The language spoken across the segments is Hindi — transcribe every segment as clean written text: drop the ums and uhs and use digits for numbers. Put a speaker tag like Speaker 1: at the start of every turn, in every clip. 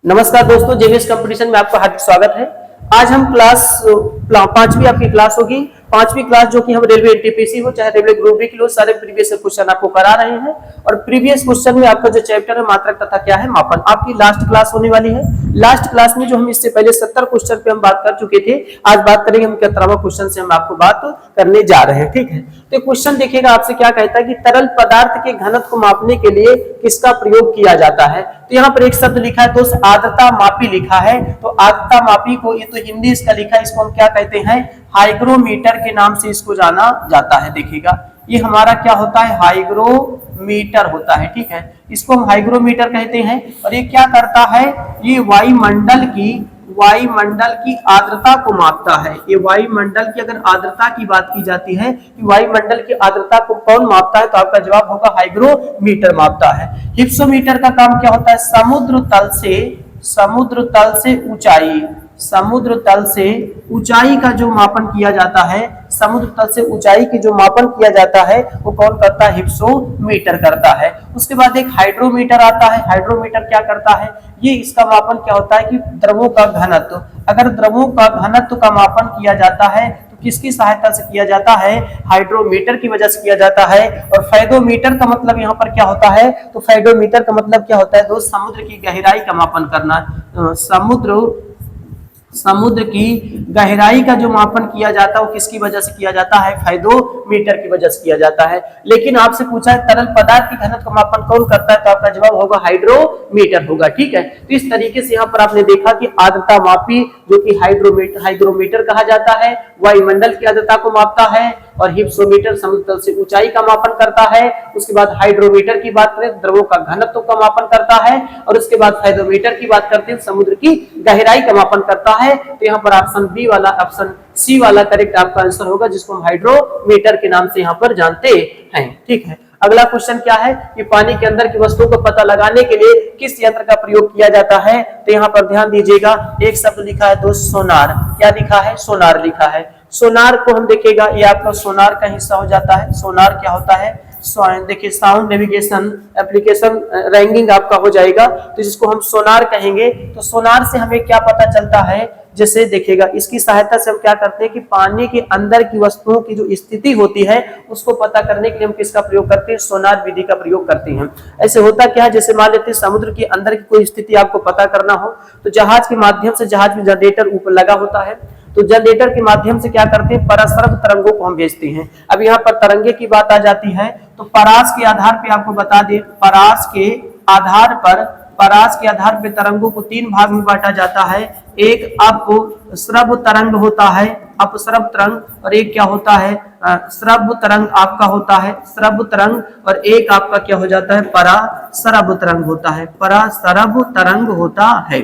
Speaker 1: नमस्कार दोस्तों, जेवीएस कंपटीशन में आपका हार्दिक स्वागत है। आज हम पांचवी आपकी क्लास होगी। पांचवी क्लास जो कि हम रेलवे एनटीपीसी हो चाहे रेलवे ग्रुप डी के लिए सारे प्रीवियस क्वेश्चन आपको करा रहे हैं। और प्रीवियस क्वेश्चन में आपका जो चैप्टर है मात्रक तथा क्या है मापन, आपकी लास्ट क्लास होने वाली है। लास्ट क्लास में जो हम इससे पहले 70 क्वेश्चन पे हम बात कर चुके थे, आज बात करेंगे हम 71वां क्वेश्चन से हम आपको बात करने जा रहे हैं। ठीक है, तो क्वेश्चन देखिएगा आपसे क्या कहता है कि तरल पदार्थ के घनत्व को मापने के लिए किसका प्रयोग किया जाता है। तो यहाँ पर एक शब्द लिखा है दोस्त, आर्द्रता मापी लिखा है। तो आर्द्रता मापी को, ये तो हिंदी इसका लिखा है, इसको हम क्या कहते हैं, हाइग्रोमीटर के नाम से इसको जाना जाता है। देखिएगा ये हमारा क्या होता है, हाइग्रोमीटर होता है। ठीक है, इसको हम हाइग्रोमीटर कहते हैं। और ये क्या करता है, ये वायुमंडल की आर्द्रता को मापता है। ये वायुमंडल की अगर आर्द्रता की बात की जाती है कि वायुमंडल की आर्द्रता को कौन मापता है, तो आपका जवाब होगा हाइग्रोमीटर मापता है। हिप्सोमीटर का काम क्या होता है, समुद्र तल से ऊंचाई का जो मापन किया जाता है, समुद्र तल से ऊंचाई की जो मापन किया जाता है वो कौन करता है, हिप्सोमीटर करता है। उसके बाद एक हाइड्रोमीटर आता है। हाइड्रोमीटर क्या करता है, ये इसका मापन क्या होता है कि द्रवों का घनत्व, अगर द्रवों का घनत्व का मापन किया जाता है तो किसकी सहायता से किया जाता है, हाइड्रोमीटर की वजह से किया जाता है। और फेडोमीटर का मतलब यहाँ पर क्या होता है, तो फेडोमीटर का मतलब क्या होता है दोस्त, समुद्र की गहराई का मापन करना। समुद्र की गहराई का जो मापन किया जाता है वो किसकी वजह से किया जाता है, फेडोमीटर की वजह से किया जाता है। लेकिन आपसे पूछा है तरल पदार्थ की घनत्व का मापन कौन करता है, तो आपका जवाब होगा हाइड्रोमीटर होगा। ठीक है, तो इस तरीके से यहाँ पर आपने देखा कि आर्द्रता मापी जो कि हाइग्रोमीटर कहा जाता है, वायुमंडल की आर्द्रता को मापता है। और हिप्सोमीटर समुद्र तल से ऊंचाई का मापन करता है। उसके बाद हाइड्रोमीटर की बात करें, द्रवों का घनत्व का मापन करता है। और उसके बाद फेडोमीटर की बात करते हैं, समुद्र की गहराई का मापन करता है। तो यहाँ पर ऑप्शन सी वाला करेक्ट आपका आंसर होगा, जिसको हम हाइड्रोमीटर के नाम से यहाँ पर जानते हैं। ठीक है, अगला क्वेश्चन क्या है कि पानी के अंदर की वस्तुओं का पता लगाने के लिए किस यंत्र का प्रयोग किया जाता है। तो यहाँ पर ध्यान दीजिएगा, एक शब्द लिखा है दोस्त, सोनार। क्या लिखा है, सोनार लिखा है। सोनार को हम देखेगा, ये आपका सोनार का हिस्सा हो जाता है। सोनार क्या होता है, देखिए साउंड नेविगेशन एप्लीकेशन रैंकिंग आपका हो जाएगा, तो जिसको हम सोनार कहेंगे। तो सोनार से हमें क्या पता चलता है, जैसे देखिएगा इसकी सहायता से हम क्या करते हैं कि पानी के अंदर की वस्तुओं की जो स्थिति होती है उसको पता करने के लिए हम किसका प्रयोग करते हैं, सोनार विधि का प्रयोग करते हैं। ऐसे होता क्या है, जैसे मान लेते हैं समुद्र के अंदर की कोई स्थिति आपको पता करना हो, तो जहाज के माध्यम से, जहाज में जनरेटर ऊपर लगा होता है, तो जनरेटर के माध्यम से क्या करते हैं, पराश्रव्य तरंगों को हम भेजते हैं। अब यहाँ पर तरंगे की बात आ जाती है, तो परास के आधार पे आपको बता दें, परास के आधार पे तरंगों को तीन भाग में बांटा जाता है। एक अपस्रव तरंग होता है, अपस्रव तरंग, और एक क्या होता है, स्रव तरंग आपका होता है, स्रव तरंग। और एक आपका क्या हो जाता है, पराश्रव तरंग होता है, पराश्रव तरंग होता है।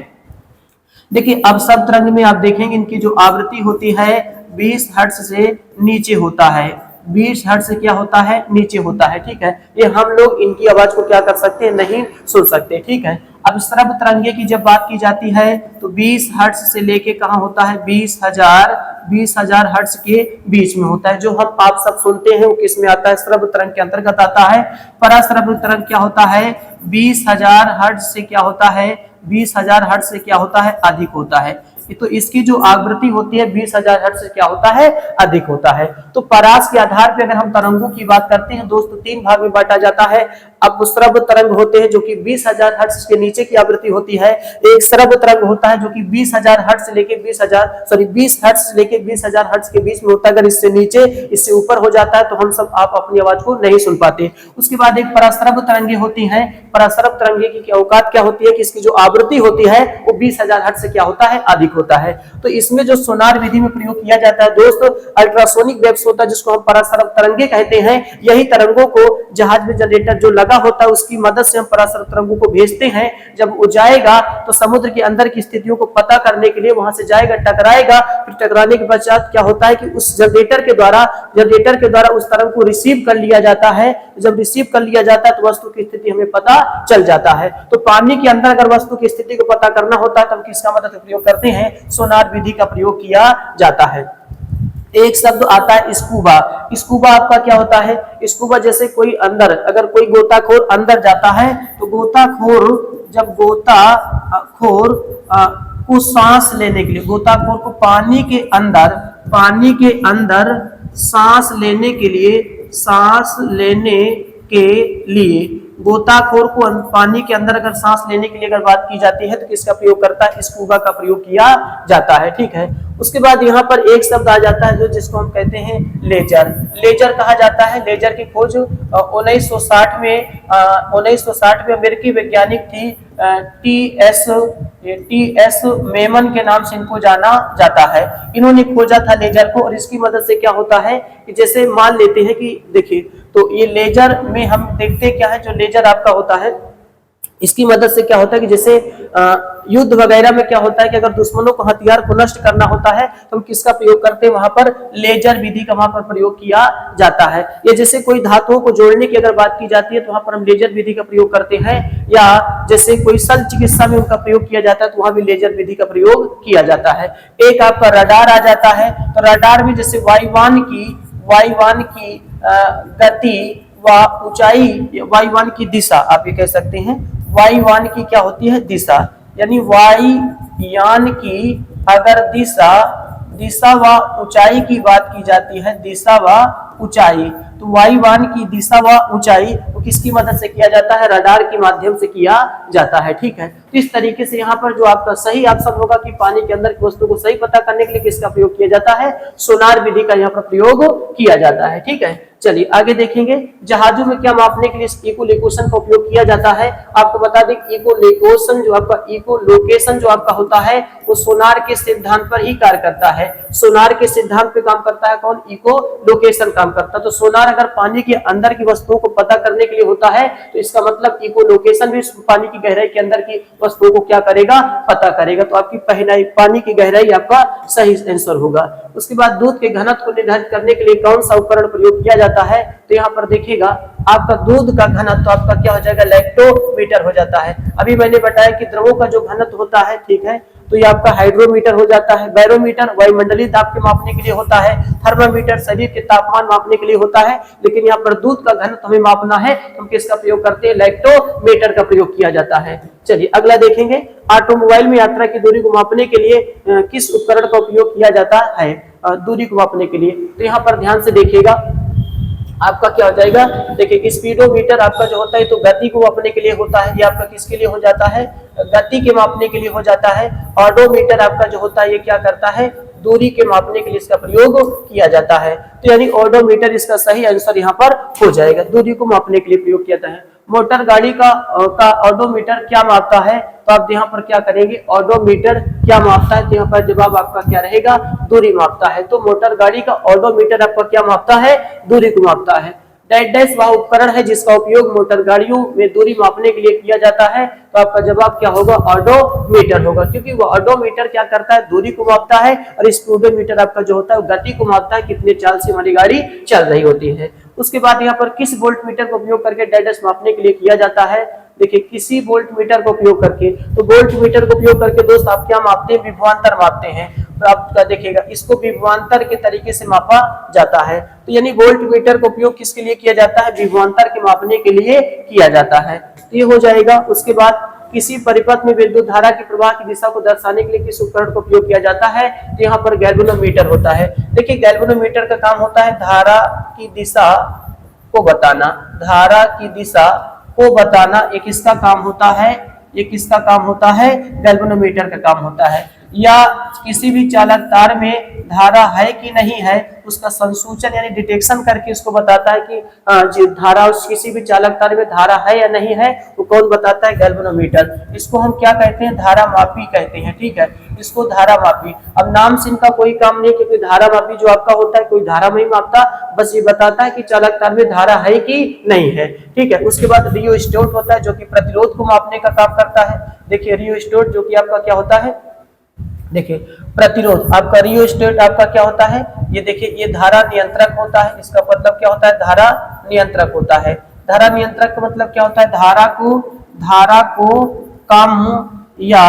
Speaker 1: देखिए अब सब तरंग में आप देखेंगे इनकी जो आवृत्ति होती है 20 हर्ट्ज से नीचे होता है, 20 हर्ट्ज से क्या होता है, नीचे होता है। ठीक है, ये हम लोग इनकी आवाज को क्या कर सकते हैं, नहीं सुन सकते। ठीक है, अब श्रव्य तरंगे की जब बात की जाती है तो 20 हर्ट्ज से लेके कहाँ होता है, 20,000 हर्ट्ज के बीच में होता है। जो हम आप सब सुनते हैं वो किस में आता है, श्रव्य तरंग के अंतर्गत आता है। पराश्रव्य तरंग क्या होता है, 20,000 हर्ट्ज से क्या होता है, 20,000 हर्ट्ज से क्या होता है, अधिक होता है। तो इसकी जो आवृत्ति होती है 20,000 हर्ट्ज से क्या होता है, अधिक होता है। तो परास के आधार पे अगर हम तरंगों की बात करते हैं दोस्तों, तीन भाग में बांटा जाता है। अपस्रव तरंग होते हैं जो कि 20,000 हर्ट्ज के नीचे की आवृत्ति होती है। एक स्रव तरंग होता है जो कि 20,000 हर्ट्ज से लेके 20 हर्ट्ज से लेके 20,000 हर्ट्ज के बीच में होता है। अगर इससे नीचे, इससे ऊपर हो जाता है तो हम सब आप अपनी आवाज को नहीं सुन पाते। उसके बाद एक पराश्रव तरंगे होती है। पराश्रव तरंगे की औकात क्या होती है कि इसकी जो आवृत्ति होती है वो 20,000 हर्ट्ज से क्या होता है, अधिक होता है। तो इसमें जो सोनार विधि में प्रयोग किया जाता है दोस्तों, अल्ट्रासोनिक वेव्स होता है जिसको हम पराश्रव तरंगे कहते हैं। यही तरंगों को जहाज में जनरेटर जो लगा होता है उसकी मदद से हम पराश्रव तरंगों को भेजते हैं। जब वो जाएगा तो समुद्र के अंदर की स्थितियों को पता करने के लिए वहां से जाएगा, टकराएगा। फिर टकराने के पश्चात क्या होता है कि उस जनरेटर के द्वारा उस तरंग को रिसीव कर लिया जाता है। जब रिसीव कर लिया जाता है तो वस्तु की स्थिति हमें पता चल जाता है। तो पानी के अंदर अगर वस्तु की स्थिति को पता करना होता है तो हम किसका मदद प्रयोग करते हैं, सोनार विधि का प्रयोग किया जाता है। एक शब्द आता है स्कूबा। स्कूबा आपका क्या होता है? स्कूबा जैसे कोई अंदर, अगर कोई गोताखोर अंदर जाता है तो गोताखोर, जब गोताखोर को सांस लेने के लिए, गोताखोर को पानी के अंदर सांस लेने के लिए गोताखोर को पानी के अंदर अगर सांस लेने के लिए अगर बात की जाती है तो किसका प्रयोग करता है? स्कूबा का प्रयोग किया जाता है। ठीक है, उसके बाद यहाँ पर एक शब्द आ जाता है जो जिसको हम कहते हैं लेजर। लेजर कहा जाता है। लेजर की खोज 1960 में अमेरिकी वैज्ञानिक थी टी एस मेमन के नाम से इनको जाना जाता है। इन्होंने खोजा था लेजर को, और इसकी मदद से क्या होता है कि जैसे मान लेते हैं कि देखिए, तो ये लेजर में हम देखते क्या है, जो लेजर आपका होता है इसकी मदद से क्या होता है कि जैसे युद्ध वगैरह में क्या होता है कि अगर दुश्मनों को हथियार को नष्ट करना होता है तो हम किसका प्रयोग करते हैं? वहां पर लेजर विधि का वहां पर प्रयोग किया जाता है। या जैसे कोई धातुओं को जोड़ने की अगर बात की जाती है तो वहां पर हम लेजर विधि का प्रयोग करते हैं। या जैसे कोई शल्य चिकित्सा में उनका प्रयोग किया जाता है तो वहां भी लेजर विधि का प्रयोग किया जाता है। एक आपका रडार आ जाता है। तो रडार में जैसे वायुयान की गति व ऊंचाई, वायुयान की दिशा आप ये कह सकते हैं, वायुयान की क्या होती है? दिशा। यानी वायुयान की अगर दिशा व ऊंचाई की बात की जाती है, दिशा व ऊंचाई, तो वायुयान की दिशा व ऊंचाई वो किसकी मदद से किया जाता है? रडार के माध्यम से किया जाता है। ठीक है, तो इस तरीके से यहाँ पर जो आपका सही ऑप्शन होगा कि पानी के अंदर की वस्तु को सही पता करने के लिए किसका प्रयोग किया जाता है? सोनार विधि का यहाँ पर प्रयोग किया जाता है। ठीक है, चलिए आगे देखेंगे। जहाजों में क्या मापने के लिए इकोलोकेशन का उपयोग किया जाता है? आपको बता दें इकोलोकेशन जो आपका होता है वो सोनार के सिद्धांत पर ही कार्य करता है। सोनार के सिद्धांत पे काम करता है कौन? इकोलोकेशन काम करता है। तो सोनार अगर पानी के अंदर की वस्तुओं को पता करने के लिए होता है तो इसका मतलब इकोलोकेशन भी पानी की गहराई के अंदर की वस्तुओं को क्या करेगा? पता करेगा। तो आपकी पहली पानी की गहराई आपका सही आंसर होगा। उसके बाद दूध के घनत्व को निर्धारित करने के लिए कौन सा उपकरण प्रयोग किया जाता है? तो यहाँ पर देखिएगा आपका दूध का घनत्व आपका क्या हो जाएगा? लैक्टोमीटर हो जाता है। अभी मैंने बताया कि द्रवों का जो घनत्व होता है, ठीक है, तो ये आपका हाइड्रोमीटर हो जाता है। बैरोमीटर वायुमंडलीय दाब के मापने के लिए होता है। थर्मामीटर शरीर के तापमान मापने के लिए होता है। लेकिन यहाँ पर दूध का घनत्व हमें मापना है तो हम किसका प्रयोग करते हैं? लैक्टोमीटर का प्रयोग किया जाता है। चलिए अगला देखेंगे। ऑटोमोबाइल में यात्रा की दूरी को मापने के लिए किस उपकरण का उपयोग किया जाता है? दूरी को मापने के लिए, तो यहाँ पर ध्यान से देखिएगा आपका क्या हो जाएगा? देखिए, स्पीडोमीटर आपका जो होता है तो गति को मापने के लिए होता है। ये आपका किसके लिए हो जाता है? गति के मापने के लिए हो जाता है। ऑडोमीटर आपका जो होता है ये क्या करता है? दूरी के मापने के लिए इसका प्रयोग किया जाता है। तो यानी ऑडोमीटर इसका सही आंसर यहाँ पर हो जाएगा, दूरी को मापने के लिए प्रयोग किया जाता है। मोटर गाड़ी का ऑडोमीटर क्या मापता है? तो आप यहाँ पर क्या करेंगे? ऑडोमीटर क्या मापता है? तो यहाँ पर जवाब आपका क्या रहेगा? दूरी मापता है। तो मोटर गाड़ी का ऑडोमीटर आपका क्या मापता है? दूरी को मापता है। डैश वह उपकरण है जिसका उपयोग मोटर गाड़ियों में दूरी मापने के लिए किया जाता है। तो आपका जवाब क्या होगा? ऑडोमीटर होगा, क्योंकि वो ऑडोमीटर क्या करता है? दूरी को मापता है। और स्पीडोमीटर आपका जो होता है गति को मापता है, कितने चाल से हमारी गाड़ी चल रही होती है। उसके बाद यहाँ पर किस वोल्ट मीटर का उपयोग करके डैश मापने के लिए किया जाता है? देखिए, किसी वोल्ट मीटर का उपयोग करके, तो वोल्ट मीटर का उपयोग करके दोस्त आप क्या मापते हैं? विभवांतर मापते हैं। तो आप देखिएगा इसको विभवांतर के तरीके से मापा जाता है। तो यानी वोल्ट मीटर का उपयोग किसके लिए किया जाता है? विभवांतर के मापने के लिए किया जाता है। तो ये हो जाएगा। उसके बाद किसी परिपथ में विद्युत धारा के प्रवाह की दिशा को दर्शाने के लिए किस उपकरण का उपयोग किया जाता है? तो यहाँ पर गैल्वेनोमीटर होता है। देखिए, गैल्वेनोमीटर का काम होता है धारा की दिशा को बताना। धारा की दिशा को बताना एक किसका काम होता है? ये किसका काम होता है? गैल्वेनोमीटर का काम होता है। या किसी भी चालक तार में धारा है कि नहीं है उसका संसूचन यानी डिटेक्शन करके इसको बताता है कि जो धारा उस किसी भी चालक तार में धारा है या नहीं है, वो कौन बताता है? गैल्वेनोमीटर। इसको हम क्या कहते हैं? धारा मापी कहते हैं। ठीक है, इसको धारा मापी। अब नाम से इनका कोई काम नहीं, क्योंकि धारा मापी जो आपका होता है कोई धारा नहीं मापता, बस ये बताता है कि चालक तार में धारा है कि नहीं है। ठीक है, उसके बाद रियोस्टेट होता है जो कि प्रतिरोध को मापने का काम करता है। देखिए, रियोस्टेट जो कि आपका क्या होता है? देखिए, प्रतिरोध आपका रियोस्टेट आपका क्या होता है? ये देखिए, ये धारा नियंत्रक होता है। इसका मतलब क्या होता है? धारा नियंत्रक होता है। धारा नियंत्रक का मतलब क्या होता है? धारा को कम या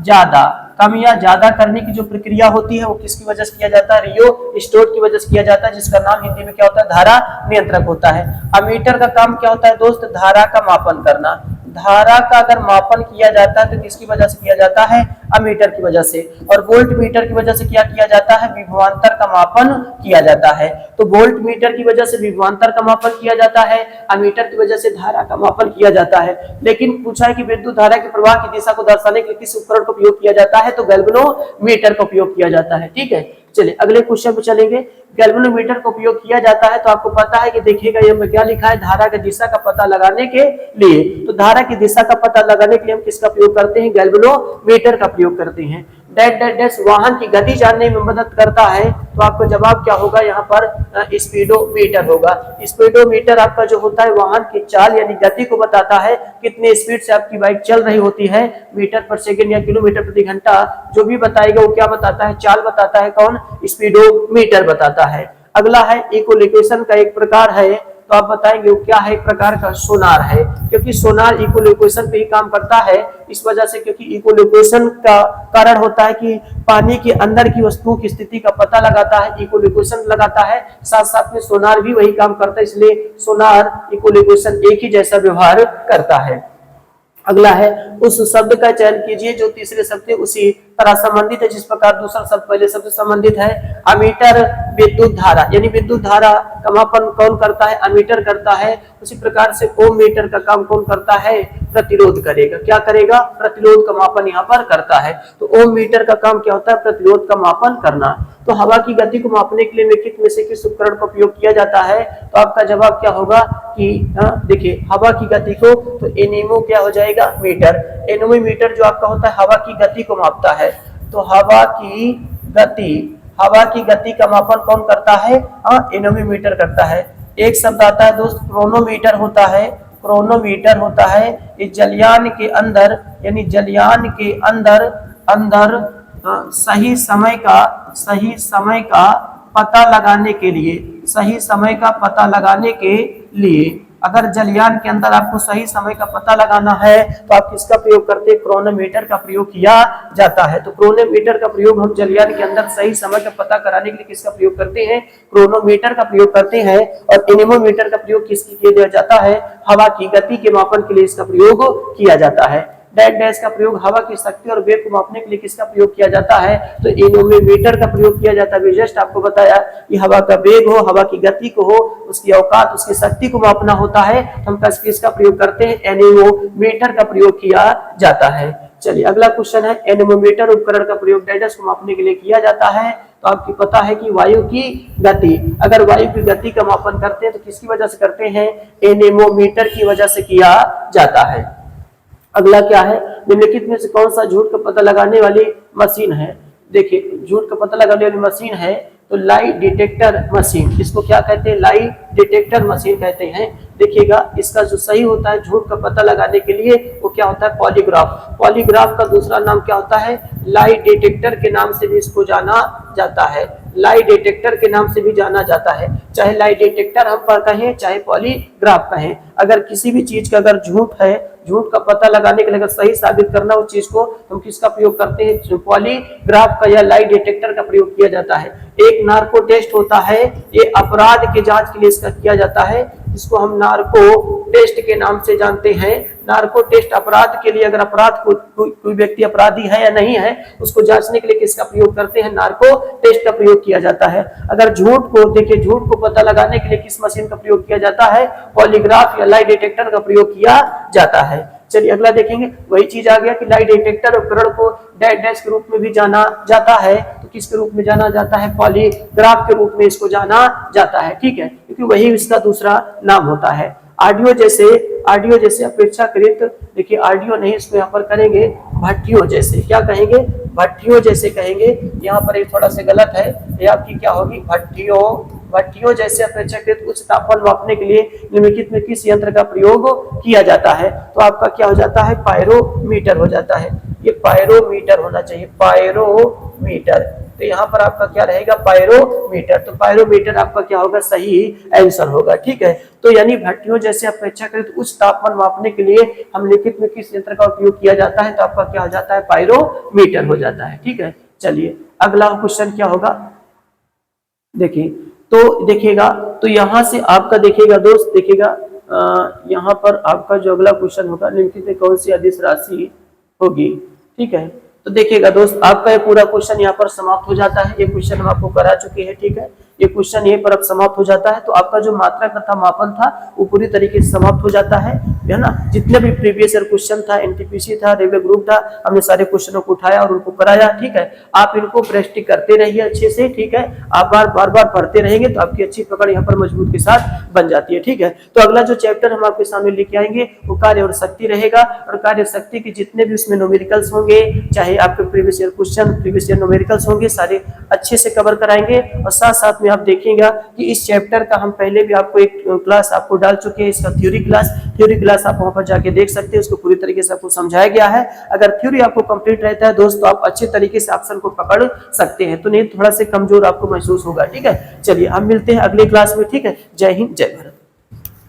Speaker 1: ज्यादा कम या ज्यादा करने की जो प्रक्रिया होती है वो किसकी वजह से किया जाता है, रियोस्टेट की वजह से किया जाता है, जिसका नाम हिंदी में क्या होता है, धारा नियंत्रक होता है। अमीटर का काम क्या होता है दोस्त, धारा का मापन करना। धारा का अगर मापन किया जाता है तो किसकी वजह से किया जाता है, अमीटर की वजह से। और वोल्ट मीटर की वजह से क्या किया जाता है, विभवांतर का मापन किया जाता है। तो वोल्ट मीटर की वजह से विभवांतर का मापन किया जाता है, अमीटर की वजह से धारा का मापन किया जाता है। लेकिन पूछा है कि विद्युत धारा के प्रवाह की दिशा को दर्शाने के लिए किस उपकरण का उपयोग किया जाता है, तो गैल्वेनोमीटर का उपयोग किया जाता है। ठीक है, चलिए अगले क्वेश्चन पे चलेंगे। गैल्वेनोमीटर का उपयोग किया जाता है तो आपको पता है कि देखिएगा ये क्या लिखा है, धारा की दिशा का पता लगाने के लिए। तो धारा की दिशा का पता लगाने के लिए हम किसका प्रयोग करते हैं, गैल्वेनोमीटर का प्रयोग करते हैं। डैश डैश डैश वाहन की गति जानने में मदद करता है, तो आपको जवाब क्या होगा, यहाँ पर स्पीडोमीटर होगा। स्पीडोमीटर आपका जो होता है वाहन की चाल यानी गति को बताता है, कितने स्पीड से आपकी बाइक चल रही होती है, मीटर पर सेकंड या किलोमीटर प्रति घंटा, जो भी बताएगा वो क्या बताता है, चाल बताता है। कौन, स्पीडोमीटर बताता है। अगला है इकोलोकेशन का एक प्रकार है, तो आप बताएंगे वो क्या है, एक प्रकार का सोनार है, क्योंकि सोनार इकोलोकेशन पे ही काम करता है। इस वजह से, क्योंकि इकोलोकेशन का कारण होता है कि पानी के अंदर की वस्तुओं की स्थिति का पता लगाता है, इकोलोकेशन लगाता है, साथ साथ में सोनार भी वही काम करता है, इसलिए सोनार इकोलोकेशन एक ही जैसा व्यवहार करता है। अगला है उस शब्द का चयन कीजिए जो तीसरे शब्द से उसी तरह संबंधित है जिस प्रकार दूसरा शब्द पहले शब्द से संबंधित है। अमीटर विद्युत धारा, यानी विद्युत धारा का मापन कौन करता है, अमीटर करता है। उसी प्रकार से ओम मीटर का काम कौन करता है, प्रतिरोध करेगा। क्या करेगा, प्रतिरोध का मापन यहाँ पर करता है। तो ओम मीटर का काम क्या होता है, प्रतिरोध का मापन करना। तो हवा की गति को मापने के लिए निम्नलिखित में से किस उपकरण का उपयोग किया जाता है, तो आपका जवाब क्या होगा कि देखिए हवा की गति को, तो एनेमो क्या हो जाएगा, मीटर। एनेमोमीटर जो आपका होता है हवा की गति को मापता है। तो हवा की गति का मापन कौन करता है, एनेमोमीटर करता है। एक शब्द आता है दोस्त, क्रोनोमीटर होता है। क्रोनोमीटर होता है ये जलयान के अंदर, यानी जलयान के अंदर सही समय का पता लगाने के लिए, अगर जलयान के अंदर आपको सही समय का पता लगाना है तो आप किसका प्रयोग करते हैं, क्रोनोमीटर का प्रयोग किया जाता है। तो क्रोनोमीटर का प्रयोग हम जलयान के अंदर सही समय का पता कराने के लिए किसका प्रयोग करते हैं, क्रोनोमीटर का प्रयोग करते हैं। और एनेमोमीटर का प्रयोग किसके किया जाता है, हवा की गति के मापन के लिए इसका प्रयोग किया जाता है। डैश डैश का प्रयोग हवा की शक्ति और वेग को मापने के लिए किसका प्रयोग किया जाता है, तो एनेमोमीटर का प्रयोग किया जाता है। जस्ट आपको बताया कि हवा का वेग हो, हवा की गति को हो, उसकी औकात, उसकी शक्ति को मापना होता है, हम किसका प्रयोग करते हैं, एनेमोमीटर का प्रयोग किया जाता है। चलिए अगला क्वेश्चन है, एनेमोमीटर उपकरण का प्रयोग डैश को मापने के लिए किया जाता है। तो आपको पता है कि वायु की गति, अगर वायु की गति का मापन करते हैं तो किसकी वजह से करते हैं, एनेमोमीटर की वजह से किया जाता है। अगला क्या है, निम्नलिखित में से कौन सा झूठ का पता लगाने वाली मशीन है। देखिए झूठ का पता लगाने वाली मशीन है तो लाई डिटेक्टर मशीन, इसको क्या कहते हैं, लाई डिटेक्टर मशीन कहते हैं। देखिएगा इसका जो सही होता है झूठ का पता लगाने के लिए वो क्या होता है, पॉलीग्राफ। पॉलीग्राफ का दूसरा नाम क्या होता है, लाई डिटेक्टर के नाम से भी इसको जाना जाता है। लाई डिटेक्टर के नाम से भी जाना जाता है, चाहे लाई डिटेक्टर हम पर कहें चाहे पॉलीग्राफ कहें। अगर किसी भी चीज का अगर झूठ है, झूठ का पता लगाने के लिए अगर सही साबित करना उस चीज को, हम किसका प्रयोग करते हैं, पॉलीग्राफ का या लाई डिटेक्टर का प्रयोग किया जाता है। एक नार्को टेस्ट होता है, ये अपराध के जांच के लिए इसका किया जाता है, जिसको हम नार्को टेस्ट के नाम से जानते हैं। नार्को टेस्ट अपराध के लिए, अगर अपराध को कोई व्यक्ति अपराधी है या नहीं है उसको जांचने के लिए किसका प्रयोग करते हैं, नार्को टेस्ट का प्रयोग किया जाता है। अगर झूठ को देखिए, झूठ को पता लगाने के लिए किस मशीन का प्रयोग किया जाता है, पॉलीग्राफ या लाई डिटेक्टर का प्रयोग किया जाता है। चलिए अगला देखेंगे, वही चीज आ गया कि लाई डिटेक्टर उपकरण को डैश डैश के रूप में भी जाना जाता है। तो किसके रूप में जाना जाता है, पॉलीग्राफ के रूप में इसको जाना जाता है। ठीक है, क्योंकि वही इसका दूसरा नाम होता है। ऑडियो जैसे अपेक्षाकृत, देखिए ऑडियो नहीं, इसको यहाँ पर करेंगे भट्टियों जैसे, क्या कहेंगे, भट्टियों जैसे कहेंगे। यहाँ पर एक थोड़ा सा गलत है, ये आपकी क्या होगी, भट्टियों जैसे अपेक्षाकृत उच्च तापमान मापने के लिए निम्नलिखित में किस यंत्र का प्रयोग किया जाता है, तो आपका क्या हो जाता है, पायरोमीटर हो जाता है। ये पायरोमीटर होना चाहिए, पायरोमीटर। तो यहाँ पर आपका क्या रहेगा, पायरोमीटर। तो पायरोमीटर आपका क्या होगा, सही आंसर होगा। ठीक है, तो यानी भट्टियों जैसे अपेक्षाकृत उच्च तापमान मापने के लिए हम लिखित में किस यंत्र का उपयोग किया जाता है, तो आपका क्या हो जाता है, पायरोमीटर हो जाता है। ठीक है, चलिए अगला क्वेश्चन क्या होगा, देखिए तो देखिएगा, तो यहां से आपका देखिएगा दोस्त, देखिएगा यहाँ पर आपका जो अगला क्वेश्चन होगा, निम्नलिखित में कौन सी अदिश राशि होगी। ठीक है, तो देखिएगा दोस्त, आपका ये पूरा क्वेश्चन यहाँ पर समाप्त हो जाता है। ये क्वेश्चन हम आपको करा चुके हैं। ठीक है, ये क्वेश्चन यहीं पर अब समाप्त हो जाता है। तो आपका जो मात्रा तथा मापन था वो पूरी तरीके से समाप्त हो जाता है ना। जितने भी प्रीवियस ईयर क्वेश्चन था, एनटीपीसी था, रेलवे ग्रुप था, हमने सारे क्वेश्चनों को उठाया और उनको कराया। ठीक है, आप इनको प्रैक्टिस करते रहिए अच्छे से। ठीक है, आप बार बार पढ़ते रहेंगे तो आपकी अच्छी पकड़ यहाँ पर मजबूत के साथ बन जाती है। ठीक है, तो अगला जो चैप्टर हम आपके सामने लेके आएंगे वो कार्य और शक्ति रहेगा, और कार्य शक्ति के जितने भी उसमें न्यूमेरिकल्स होंगे, चाहे आपके previous year question, previous year numericals होंगे, सारे अच्छे से कवर कराएंगे। और साथ साथ में आप देखिएगा कि इस चैप्टर का हम पहले भी आपको एक क्लास आपको डाल चुके हैं, इसका थ्योरी क्लास आप वहां पर जाके देख सकते हैं। उसको पूरी तरीके से आपको समझाया गया है। अगर थ्योरी आपको कंप्लीट रहता है दोस्त, तो आप अच्छे तरीके से ऑप्शन को पकड़ सकते हैं, तो नहीं थोड़ा से कमजोर आपको महसूस होगा। ठीक है, चलिए हम मिलते हैं अगले क्लास में। ठीक है, जय हिंद, जय भारत।